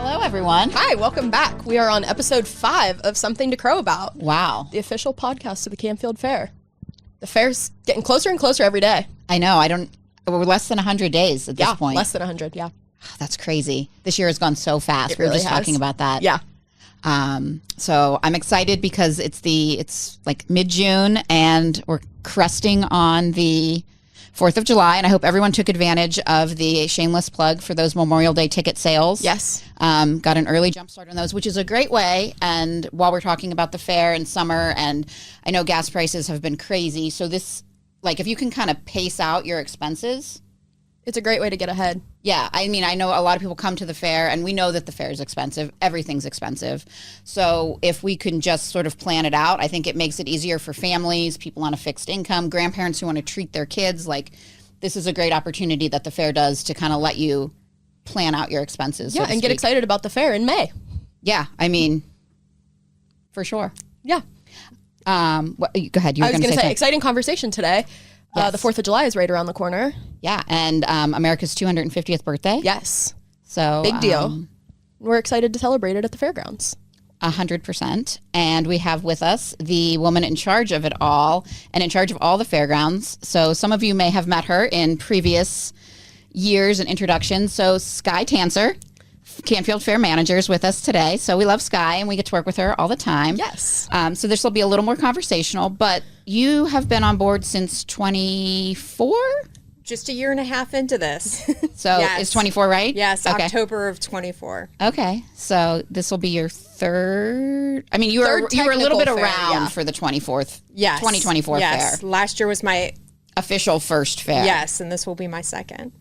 Hello, everyone. Hi, welcome back. We are on episode 5 of Something to Crow About. Wow. The official podcast of the Canfield Fair. The fair's getting closer and closer every day. I know. We're less than 100 days at this point. Less than 100, yeah. That's crazy. This year has gone so fast. We were just talking about that. Yeah. So I'm excited because it's like mid-June and we're cresting on the 4th of July, and I hope everyone took advantage of the shameless plug for those Memorial Day ticket sales. Yes. Got an early jump start on those, which is a great way. And while we're talking about the fair and summer, and I know gas prices have been crazy, so this, like, if you can kind of pace out your expenses, it's a great way to get ahead. Yeah, I mean, I know a lot of people come to the fair, and we know that the fair is expensive. Everything's expensive. So if we can just sort of plan it out, I think it makes it easier for families, people on a fixed income, grandparents who want to treat their kids. Like, this is a great opportunity that the fair does to kind of let you plan out your expenses. Yeah, and get excited about the fair in May. Yeah, I mean, for sure. Yeah. Go ahead. You were I was going to say, something. exciting conversation today. Yes. The 4th of July is right around the corner. Yeah, and America's 250th birthday. Yes. So big deal. We're excited to celebrate it at the Fairgrounds. 100%. And we have with us the woman in charge of it all and in charge of all the fairgrounds. So some of you may have met her in previous years and introductions. So Skye Tancer, Canfield Fair manager, is with us today. So we love Skye and we get to work with her all the time. Yes. So this will be a little more conversational, but you have been on board since 24? Just a year and a half into this. So yes. Is 24 right? Yes, okay. October of 24. Okay. So this will be your third. I mean, you were a little bit around for the 24th. Yes. 2024 yes. fair. Last year was my official first fair. Yes, and this will be my second.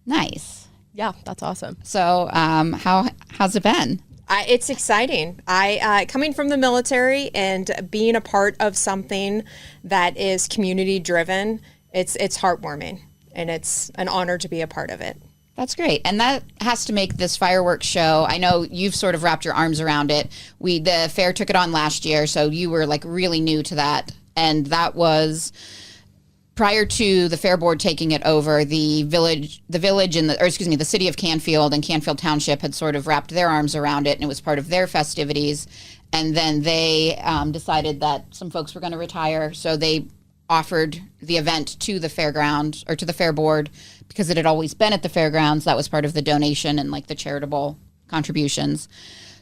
Nice. Yeah, that's awesome. So how's it been? It's exciting. I coming from the military and being a part of something that is community driven, it's heartwarming, and it's an honor to be a part of it. That's great. And that has to make this fireworks show. I know you've sort of wrapped your arms around it. The fair took it on last year, so you were like really new to that. And that was prior to the fair board taking it over. The city of Canfield and Canfield Township had sort of wrapped their arms around it, and it was part of their festivities. And then they decided that some folks were going to retire, so they offered the event to the fairground or to the fair board because it had always been at the fairgrounds. That was part of the donation and like the charitable contributions.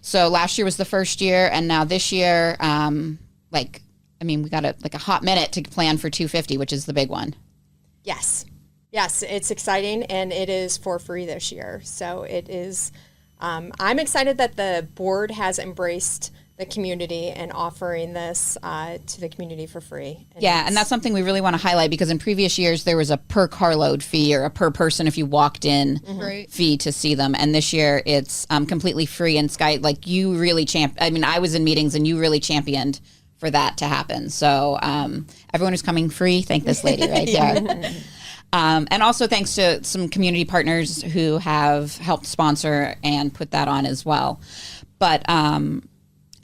So last year was the first year, and now this year, we got a hot minute to plan for 250, which is the big one. Yes, it's exciting, and it is for free this year. So it is. I'm excited that the board has embraced the community and offering this to the community for free. And that's something we really want to highlight, because in previous years there was a per carload fee or a per person if you walked in fee to see them, and this year it's completely free. And Skye, like, you really I was in meetings and you really championed for that to happen. So everyone who's coming free, thank this lady right there. And also thanks to some community partners who have helped sponsor and put that on as well. But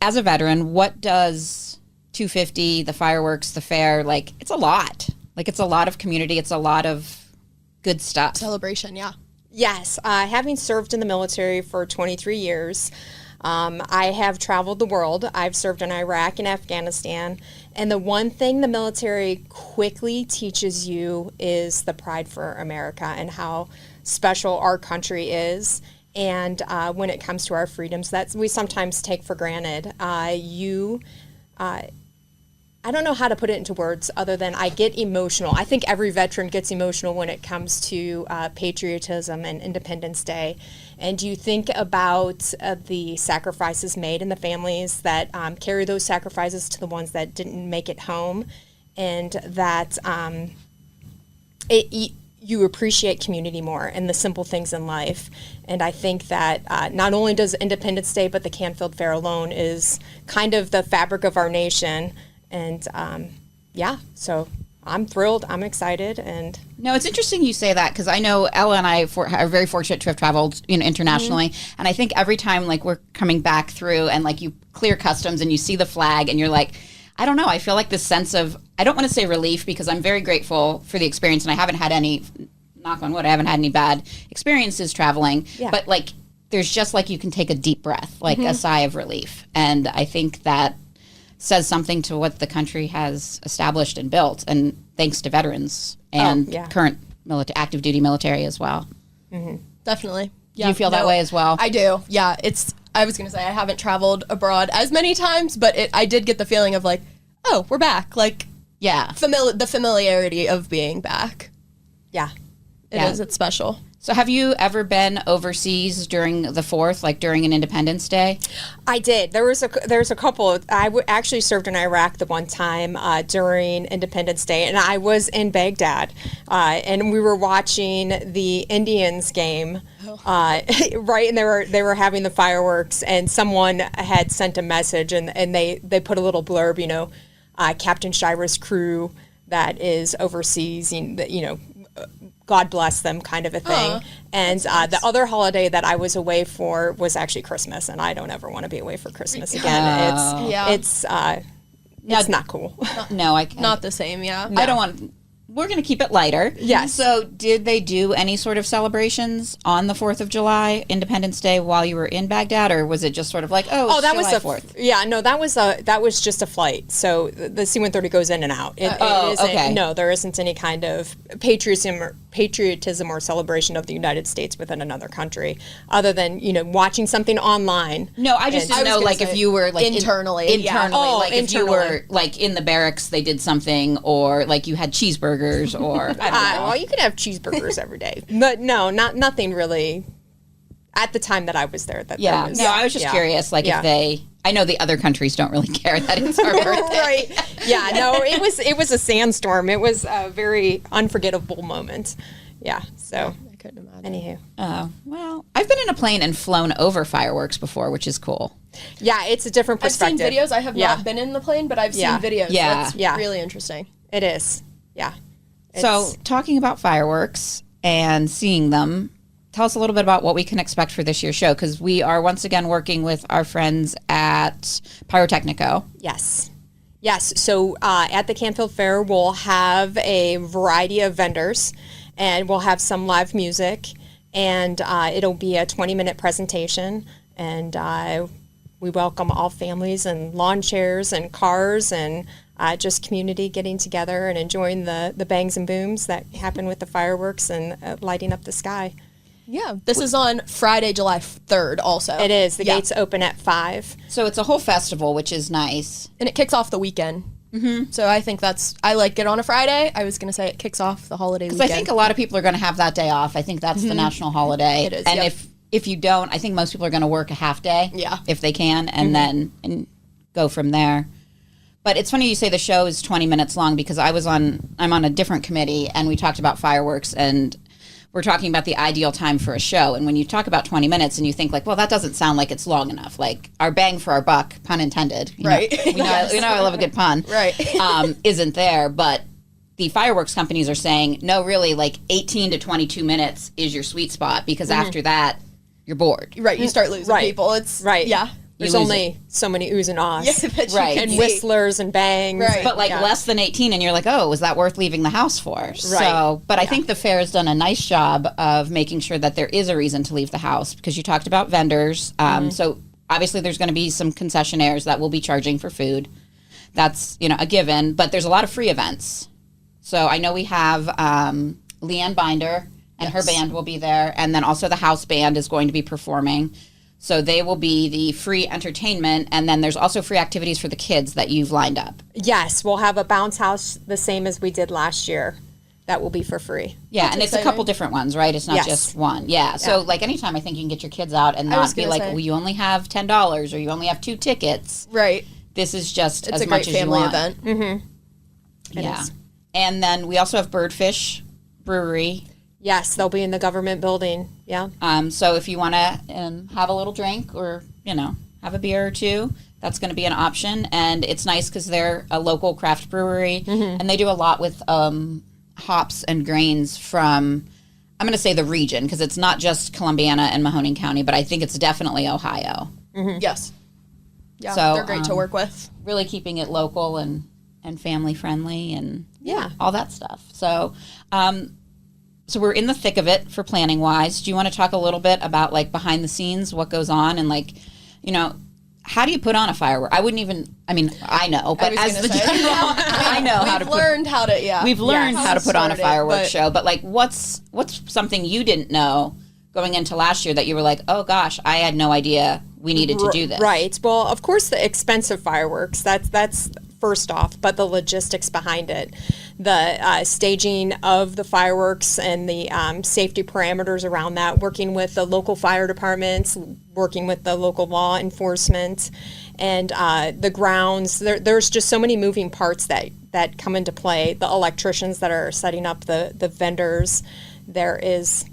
as a veteran, what does 250, the fireworks, the fair, like, it's a lot. Like, it's a lot of community. It's a lot of good stuff. Celebration, yeah. Yes. Having served in the military for 23 years, I have traveled the world. I've served in Iraq and Afghanistan. And the one thing the military quickly teaches you is the pride for America and how special our country is. And when it comes to our freedoms that we sometimes take for granted, I don't know how to put it into words other than I get emotional. I think every veteran gets emotional when it comes to patriotism and Independence Day. And you think about the sacrifices made and the families that carry those sacrifices to the ones that didn't make it home, and that you appreciate community more and the simple things in life. And I think that not only does Independence Day, but the Canfield Fair alone is kind of the fabric of our nation. And so I'm thrilled. I'm excited. And no, it's interesting you say that, because I know Ella and I are very fortunate to have traveled, internationally. Mm-hmm. And I think every time, like, we're coming back through and, like, you clear customs and you see the flag and you're like, I don't know, I feel like this sense of, I don't want to say relief, because I'm very grateful for the experience and I haven't had any, knock on wood, I haven't had any bad experiences traveling. Yeah. But, like, there's just like you can take a deep breath, like a sigh of relief. And I think that says something to what the country has established and built, and thanks to veterans and current active duty military as well. Definitely. Yeah. Do you feel that way as well? I do. Yeah. I was going to say I haven't traveled abroad as many times, but I did get the feeling of like, oh, we're back. Like, the familiarity of being back. Yeah. It is. It's special. So have you ever been overseas during the 4th, like during an Independence Day? I did. There's a couple. Actually served in Iraq the one time during Independence Day, and I was in Baghdad, and we were watching the Indians game, right? And they were having the fireworks, and someone had sent a message, and they put a little blurb, Captain Shira's crew that is overseas, God bless them, kind of a thing. And the other holiday that I was away for was actually Christmas, and I don't ever want to be away for Christmas again. It's not cool. No, I can't. Not the same. Yeah, I don't want. We're going to keep it lighter. Yes. So did they do any sort of celebrations on the 4th of July, Independence Day, while you were in Baghdad, or was it just sort of like, it's that July was 4th? Yeah, no, that was just a flight. So the C-130 goes in and out. Okay. No, there isn't any kind of patriotism or celebration of the United States within another country, other than watching something online. No, I just didn't know, like, if you were like internally, if you were like in the barracks, they did something, or like you had cheeseburgers, or I don't know. Well, you could have cheeseburgers every day, but no, nothing really. At the time that I was there, I was just curious, like if they. I know the other countries don't really care that it's our birthday. Right. Yeah, no, it was a sandstorm. It was a very unforgettable moment. Yeah, so I couldn't imagine. Anywho. Oh, well, I've been in a plane and flown over fireworks before, which is cool. Yeah, it's a different perspective. I've seen videos. I have not been in the plane, but I've seen videos. Yeah. That's really interesting. It is. Yeah. So, talking about fireworks and seeing them, tell us a little bit about what we can expect for this year's show, because we are once again working with our friends at Pyrotechnico. Yes. So at the Canfield Fair, we'll have a variety of vendors, and we'll have some live music, and it'll be a 20-minute presentation, and we welcome all families and lawn chairs and cars and just community getting together and enjoying the bangs and booms that happen with the fireworks and lighting up the sky. Yeah, this is on Friday, July 3rd also. It is. The gates open at 5. So it's a whole festival, which is nice. And it kicks off the weekend. Mm-hmm. So I think I like it on a Friday. I was going to say it kicks off the holiday weekend. Because I think a lot of people are going to have that day off. I think that's the national holiday. It is, and if you don't, I think most people are going to work a half day if they can, and then go from there. But it's funny you say the show is 20 minutes long, because I'm on a different committee, and we talked about fireworks, and we're talking about the ideal time for a show. And when you talk about 20 minutes and you think like, well, that doesn't sound like it's long enough. Like our bang for our buck, pun intended. Right. We know I love a good pun. Right. Isn't there. But the fireworks companies are saying, no, really, like 18 to 22 minutes is your sweet spot, because after that, you're bored. Right. You start losing people. It's Yeah. There's only so many oohs and ahs. And whistlers and bangs. Right. But less than 18, and you're like, oh, was that worth leaving the house for? Right. So, but I think the fair has done a nice job of making sure that there is a reason to leave the house, because you talked about vendors. So obviously there's going to be some concessionaires that will be charging for food. That's, a given. But there's a lot of free events. So I know we have Leanne Binder, and her band will be there. And then also the house band is going to be performing. So they will be the free entertainment, and then there's also free activities for the kids that you've lined up. Yes, we'll have a bounce house the same as we did last year. That will be for free. Yeah, and it's a couple different ones, right? It's not just one. Yeah, so like anytime I think you can get your kids out and not be like, well, you only have $10 or you only have 2 tickets. Right. This is just it's as much as you want. It's a great family event. Mm-hmm. Yeah. And then we also have Birdfish Brewery. Yes, they'll be in the government building. Yeah. So if you want to have a little drink or, have a beer or two, that's going to be an option. And it's nice because they're a local craft brewery, and they do a lot with hops and grains from, I'm going to say the region, because it's not just Columbiana and Mahoning County, but I think it's definitely Ohio. Mm-hmm. Yes. Yeah, so, they're great to work with. Really keeping it local and family friendly and all that stuff. So, so we're in the thick of it for planning wise. Do you want to talk a little bit about like behind the scenes, what goes on, and like, you know, how do you put on a firework? I know, but as the general, I know how to put. We've learned how to put on a fireworks show, but like, what's something you didn't know going into last year that you were like, oh gosh, I had no idea we needed to do this? Right. Well, of course, the expensive fireworks. That's first off, but the logistics behind it, the staging of the fireworks and the safety parameters around that, working with the local fire departments, working with the local law enforcement, and the grounds. There's just so many moving parts that come into play. The electricians that are setting up the vendors. There is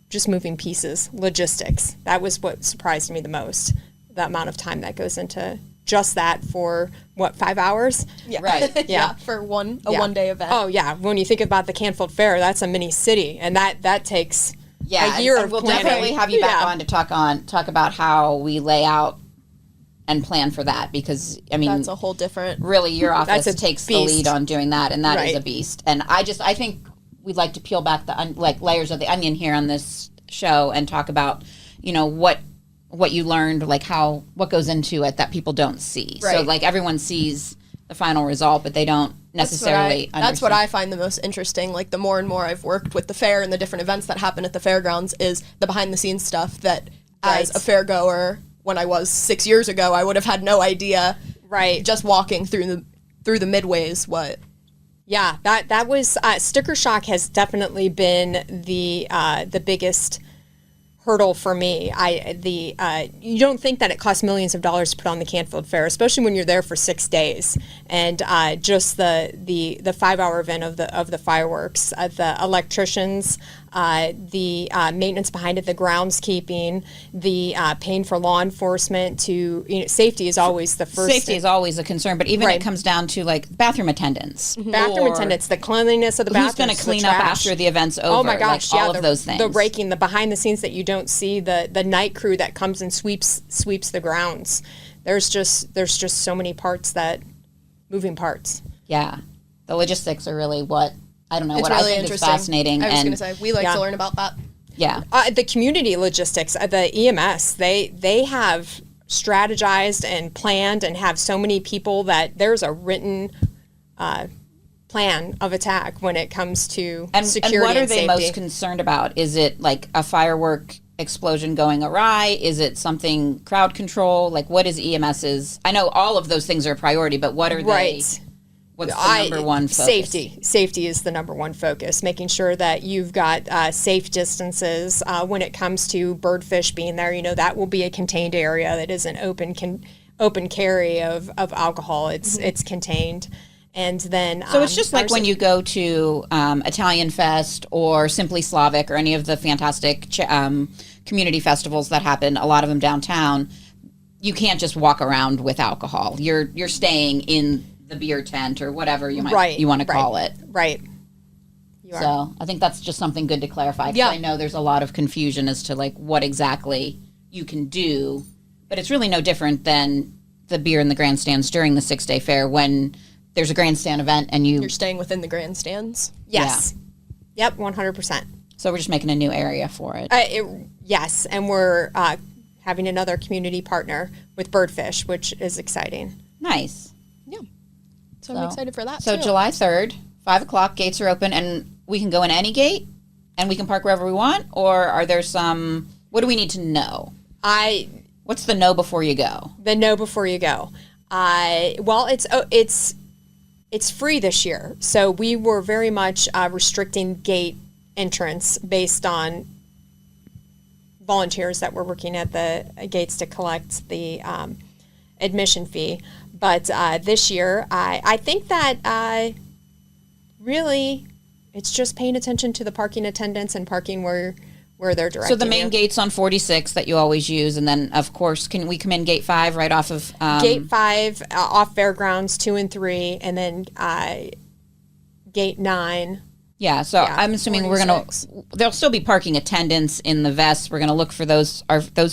just moving pieces, logistics. That was what surprised me the most, the amount of time that goes into just that for, 5 hours? Yeah. Right. Yeah. For one day event. Oh, yeah. When you think about the Canfield Fair, that's a mini city, and that takes a year of we'll planning. Definitely have you back on to talk about how we lay out and plan for that, because, I mean... That's a whole different... Really, your office takes beast. the lead on doing that, and that is a beast. And I think we'd like to peel back the layers of the onion here on this show and talk about, you know, what you learned, like what goes into it that people don't see. Right. So like everyone sees the final result, but they don't necessarily understand. That's what I find the most interesting. Like the more and more I've worked with the fair and the different events that happen at the fairgrounds is the behind the scenes stuff that as a fairgoer, when I was 6 years ago, I would have had no idea. Right. Just walking through the midways, what. Yeah, that was sticker shock has definitely been the biggest hurdle for me. You don't think that it costs millions of dollars to put on the Canfield Fair, especially when you're there for 6 days, and just the 5-hour event of the fireworks, the electricians, the maintenance behind it, the groundskeeping, the paying for law enforcement. Safety is always the first. Safety is always a concern, but even it comes down to like bathroom attendants, bathroom attendants, the cleanliness of the bathrooms. Who's going to clean up after the event's over? Oh my gosh, all of those things. The raking, the behind the scenes that you don't see, the night crew that comes and sweeps the grounds. There's just so many moving parts. Yeah, the logistics are really what. I don't know. It's what really I think is fascinating. I was going to say, we like to learn about that. Yeah. The community logistics, the EMS, they have strategized and planned and have so many people that there's a written plan of attack when it comes to security and what are they safety. most concerned about? Is it like a firework explosion going awry? Is it something crowd control? Like what is EMS's? I know all of those things are a priority, but what are they? What's the number one focus? Safety is the number one focus, making sure that you've got safe distances. When it comes to birdfish being there, that will be a contained area that isn't open carry of alcohol. It's contained. And then... So it's just like when you go to Italian Fest or Simply Slavic or any of the fantastic community festivals that happen, a lot of them downtown, you can't just walk around with alcohol. You're staying in the beer tent or whatever you want to call it. Right. So I think that's just something good to clarify. Because I know there's a lot of confusion as to like what exactly you can do, but it's really no different than the beer in the grandstands during the 6-day fair when there's a grandstand event and you're staying within the grandstands. Yes. Yeah. Yep. 100%. So we're just making a new area for it. Yes. And we're having another community partner with Birdfish, which is exciting. Nice. Yeah. So I'm excited for that, too. So July 3rd, 5 o'clock, gates are open, and we can go in any gate, and we can park wherever we want, or are there some... What do we need to know? What's the know before you go? The know before you go. Well, it's free this year, so we were very much restricting gate entrance based on volunteers that were working at the gates to collect the admission fee. But this year, I think that really it's just paying attention to the parking attendants and parking where they're directing. So the main gate's on 46 that you always use, and then, of course, can we come in gate 5 right off of... Gate 5 off Fairgrounds, 2 and 3, and then gate 9... Yeah, so I'm assuming 46. there'll still be parking attendants in the vests. We're going to look for those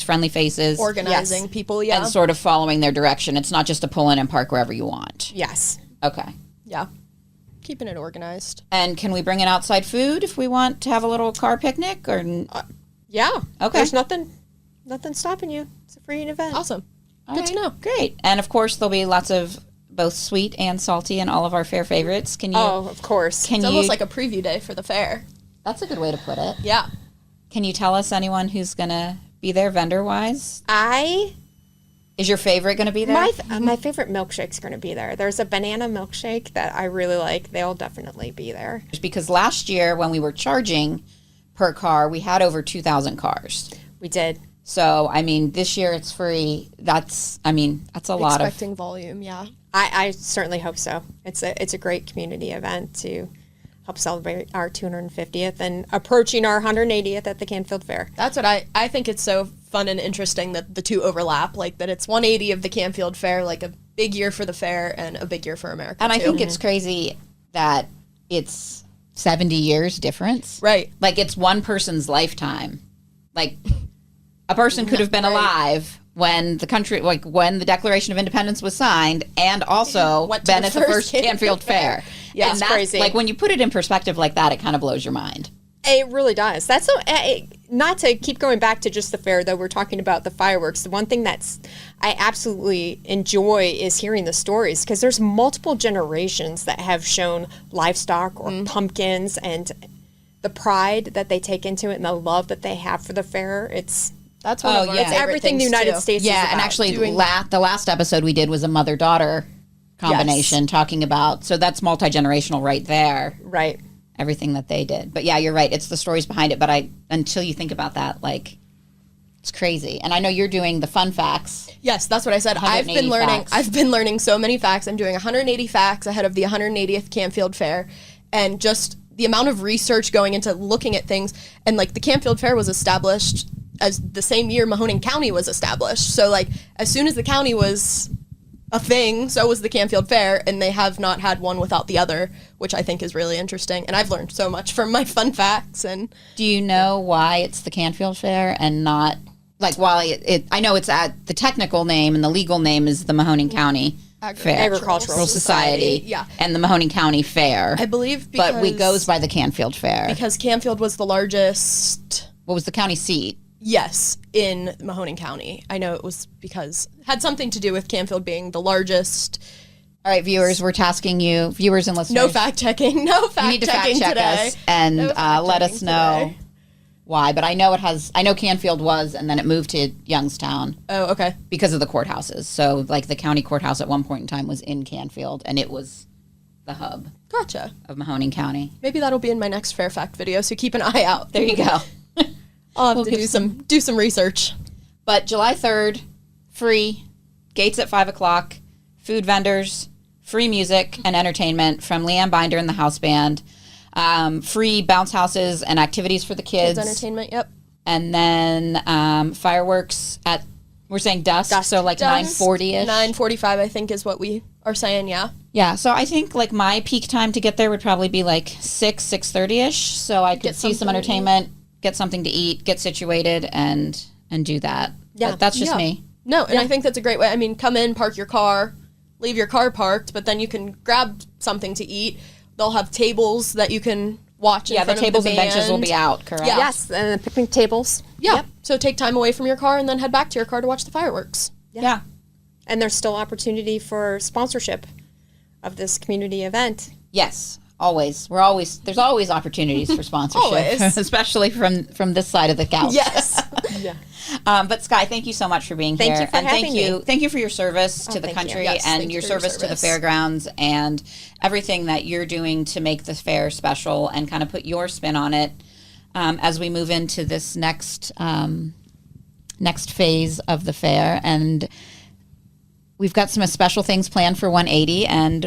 friendly faces. Organizing people, and sort of following their direction. It's not just to pull in and park wherever you want. Yes. Okay. Yeah. keeping it organized. And can we bring in outside food if we want to have a little car picnic? Or Yeah. Okay. There's nothing stopping you. It's a free event. Awesome. All Good to know. Great. And of course, there'll be lots of both sweet and salty and all of our fair favorites. Can you? Oh, of course. Can It's you? almost like a preview day for the fair. That's a good way to put it. Yeah. Can you tell us anyone who's gonna be there vendor wise? Is your favorite gonna be there? My favorite milkshake's going to be there. There's a banana milkshake that I really like. They'll definitely be there. Because last year when we were charging per car, we had over 2,000 cars. We did. So I mean, this year it's free. That's a lot of. Expecting volume, yeah. I certainly hope so. It's a great community event to help celebrate our 250th and approaching our 180th at the Canfield Fair. That's what I think it's so fun and interesting that the two overlap, like that it's 180 of the Canfield Fair, like a big year for the fair and a big year for America. And I too. think it's crazy that it's 70 years difference. Right. Like it's one person's lifetime. Like a person could have been alive when the country, like when the Declaration of Independence was signed, and also Went to been the at the first first Canfield Fair. Yeah, and it's that's crazy. Like when you put it in perspective like that, it kind of blows your mind. It really does. That's so. Not to keep going back to just the fair, though. We're talking about the fireworks. The one thing I absolutely enjoy is hearing the stories, because there's multiple generations that have shown livestock or pumpkins, and the pride that they take into it and the love that they have for the fair. That's one of our yeah. favorite Everything the things, United too. States is Yeah, about. and actually the last episode we did was a mother-daughter combination talking about, so that's multi-generational right there. Right. Everything that they did. But yeah, you're right. It's the stories behind it. But until you think about that, like, it's crazy. And I know you're doing the fun facts. Yes, that's what I said. 180 facts. I've been learning so many facts. I'm doing 180 facts ahead of the 180th Canfield Fair, and just the amount of research going into looking at things. And like the Canfield Fair was established as the same year Mahoning County was established. So like as soon as the county was a thing, so was the Canfield Fair, and they have not had one without the other, which I think is really interesting. And I've learned so much from my fun facts. And Do you know why it's the Canfield Fair and not, like, while I know it's the technical name and the legal name is the Mahoning County Fair. Agricultural Society. Yeah. And the Mahoning County Fair. I believe because... But we goes by the Canfield Fair. Because Canfield was the largest... What was the county seat? Yes, in Mahoning County. I know it was because had something to do with Canfield being the largest. All right, viewers, we're tasking you, viewers and listeners. No fact checking. No fact You need to fact checking check today. us and No fact let us checking know today. why. But I know Canfield was, and then it moved to Youngstown Oh, okay. because of the courthouses. So, like, the county courthouse at one point in time was in Canfield, and it was the hub Gotcha. of Mahoning County. Maybe that'll be in my next Fair Fact video, so keep an eye out. There you go. I'll have to do some research. But July 3rd, free, gates at 5 o'clock, food vendors, free music and entertainment from Leanne Binder and the house band, free bounce houses and activities for the kids. Kids entertainment, yep. And then fireworks at, we're saying dusk. So like 9:40ish. 9:45, I think, is what we are saying, yeah. Yeah, so I think like my peak time to get there would probably be like 6:30ish. So I could Get see some something to entertainment, get something to eat, get situated, and do that. Yeah. But that's just Yeah. me. No, and I think that's a great way. I mean, come in, park your car, leave your car parked, but then you can grab something to eat. They'll have tables that you can watch in Yeah, the front tables of and the benches will band. be out, correct? Yeah. Yes, and the picnic tables. Yeah. Yep. So take time away from your car and then head back to your car to watch the fireworks. Yeah. And there's still opportunity for sponsorship of this community event. Yes. Always. There's always opportunities for sponsorship. Always. Especially from this side of the couch. Yes. Yeah. But Skye, thank you so much for being Thank here. you for and having me. Thank you for your service to the thank you. country Yes, and thank you your for your service to the service. fairgrounds and everything that you're doing to make the fair special and kind of put your spin on it as we move into this next phase of the fair. And we've got some special things planned for 180, and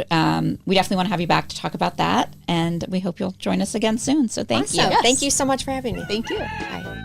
we definitely want to have you back to talk about that. And we hope you'll join us again soon. So thank you. Awesome. Yes. Thank you so much for having me. Thank you. Bye.